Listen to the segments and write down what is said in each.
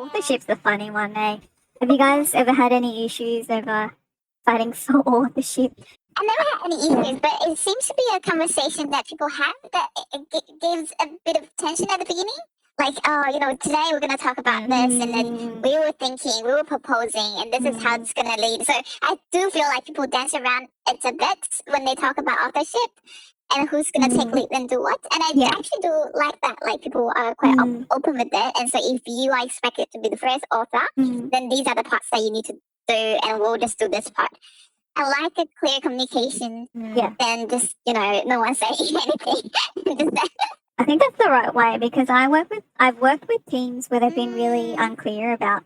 authorship's a funny one, eh? Have you guys ever had any issues over fighting for authorship? I never had any issues, but it seems to be a conversation that people have that it gives a bit of tension at the beginning. Like, oh, today we're going to talk about this, and then we were thinking, we were proposing, and this is how it's going to lead. So I do feel like people dance around it a bit when they talk about authorship and who's going to take lead and do what. And I actually do like that. Like, people are quite open with it. And so if you are expected to be the first author, then these are the parts that you need to do, and we'll just do this part. I like a clear communication than just, no one saying anything. I think that's the right way, because I've worked with teams where they've been really unclear about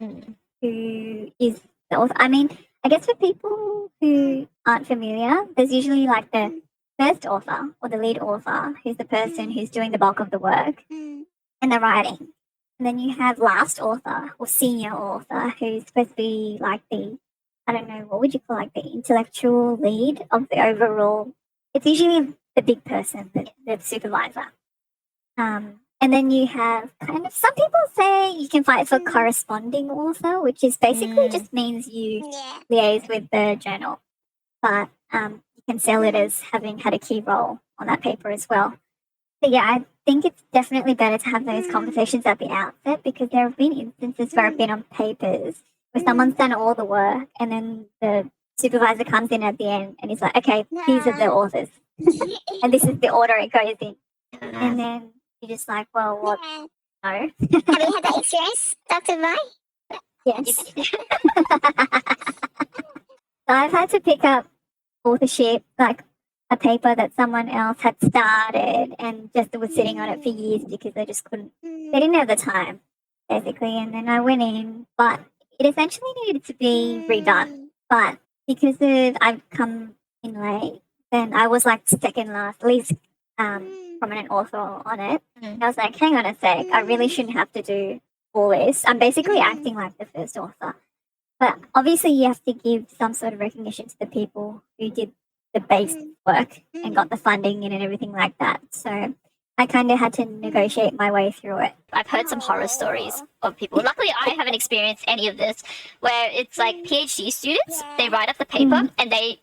who is the author. I mean, I guess for people who aren't familiar, there's usually like the first author or the lead author, who's the person who's doing the bulk of the work and the writing. And then you have last author or senior author, who's supposed to be like the, I don't know, what would you call, like the intellectual lead of the overall. It's usually the big person, the supervisor. And then you have kind of, some people say you can fight for corresponding author, which is basically just means you liaise with the journal, but you can sell it as having had a key role on that paper as well. But yeah, I think it's definitely better to have those conversations at the outset, because there have been instances where I've been on papers where someone's done all the work and then the supervisor comes in at the end and he's like, okay, these are the authors and this is the order it goes in. And then you're just like, well, what? No. Have you had that experience, Dr. Vi? Yes. So I've had to pick up authorship, like a paper that someone else had started and just was sitting on it for years because they just couldn't, they didn't have the time, basically. And then I went in, but it essentially needed to be redone. But because I've come in late, then I was like second last, least prominent author on it. And I was like, hang on a sec, I really shouldn't have to do all this. I'm basically acting like the first author. But obviously you have to give some sort of recognition to the people who did the base work and got the funding in and everything like that. So I kind of had to negotiate my way through it. I've heard some horror stories of people. Luckily, I haven't experienced any of this, where it's like PhD students, they write up the paper and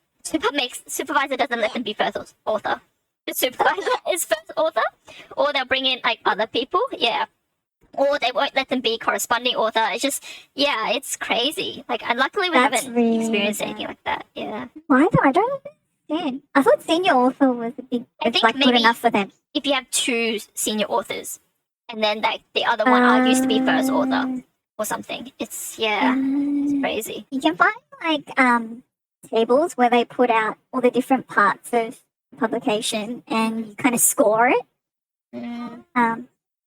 supervisor doesn't let them be first author. The supervisor is first author, or they'll bring in like other people, or they won't let them be corresponding author. It's just, it's crazy. Like, and luckily we haven't experienced anything like that. Yeah. Why though? I don't understand. I thought senior author was like good enough for them. If you have two senior authors, and then like the other one argues to be first author or something, it's crazy. You can find like tables where they put out all the different parts of publication and you kind of score it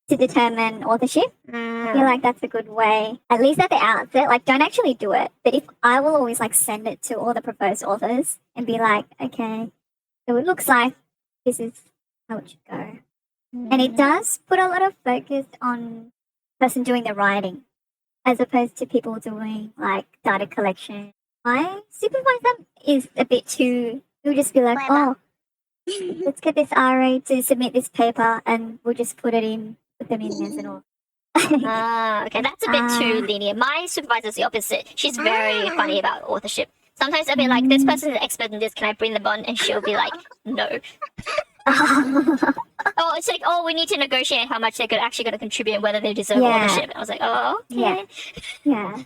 to determine authorship. I feel like that's a good way, at least at the outset. Like, don't actually do it, but if I will always like send it to all the proposed authors and be like, okay, so it looks like this is how it should go. And it does put a lot of focus on the person doing the writing as opposed to people doing like data collection. My supervisor is a bit too, he'll just be like, oh, let's get this RA to submit this paper and we'll just put them in as an author. Okay, that's a bit too lenient. My supervisor's the opposite. She's very funny about authorship. Sometimes I'll be like, this person is an expert in this, can I bring them on? And she'll be like, no. It's like, we need to negotiate how much they're actually going to contribute and whether they deserve authorship. I was like, oh, okay. Yeah.